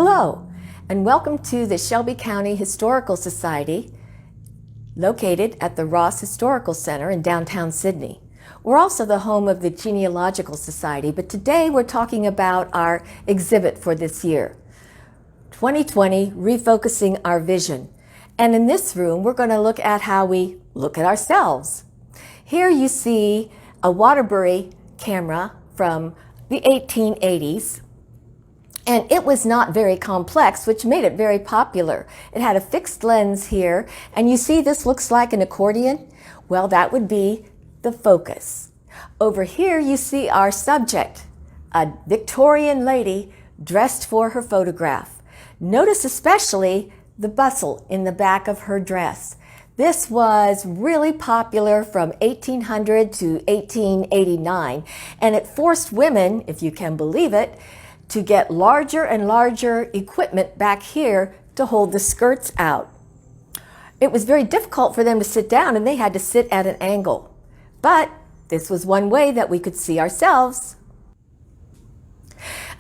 Hello, and welcome to the Shelby County Historical Society, located at the Ross Historical Center in downtown Sydney. We're also the home of the Genealogical Society, but today we're talking about our exhibit for this year, 2020, Refocusing Our Vision. And in this room, we're going to look at how we look at ourselves. Here you see a Waterbury camera from the 1880s. And it was not very complex, which made it very popular. It had a fixed lens here, and you see this looks like an accordion? Well, that would be the focus. Over here you see our subject, a Victorian lady dressed for her photograph. Notice especially the bustle in the back of her dress. This was really popular from 1800 to 1889, and it forced women, if you can believe it, to get larger and larger equipment back here to hold the skirts out. It was very difficult for them to sit down, and they had to sit at an angle. But this was one way that we could see ourselves.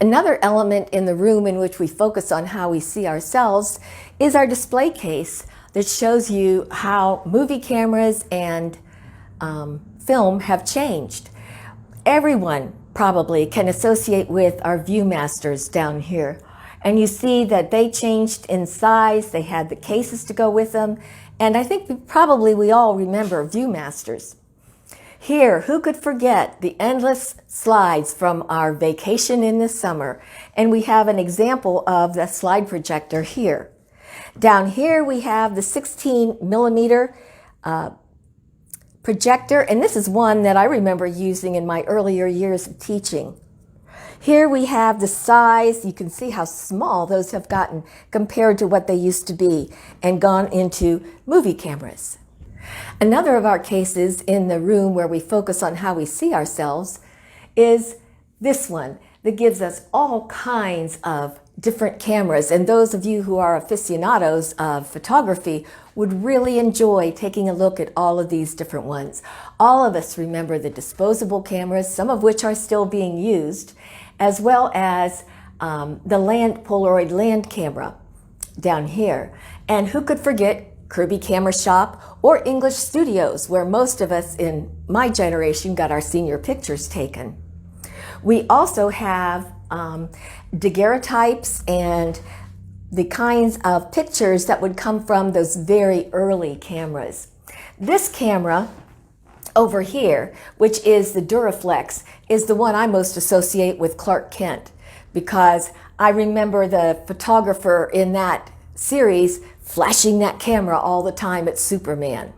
Another element in the room in which we focus on how we see ourselves is our display case that shows you how movie cameras and film have changed. Everyone probably can associate with our Viewmasters down here. And you see that they changed in size, they had the cases to go with them, and I think we all remember Viewmasters. Here, who could forget the endless slides from our vacation in the summer? And we have an example of the slide projector here. Down here we have the 16 millimeter projector, and this is one that I remember using in my earlier years of teaching. Here we have the size. You can see how small those have gotten compared to what they used to be and gone into movie cameras. Another of our cases in the room where we focus on how we see ourselves is this one that gives us all kinds of different cameras, and those of you who are aficionados of photography would really enjoy taking a look at all of these different ones. All of us remember the disposable cameras, some of which are still being used, as well as the Polaroid land camera down here. And who could forget Kirby Camera Shop or English Studios, where most of us in my generation got our senior pictures taken. We also have daguerreotypes and the kinds of pictures that would come from those very early cameras. This camera over here, which is the Duraflex, is the one I most associate with Clark Kent, because I remember the photographer in that series flashing that camera all the time at Superman.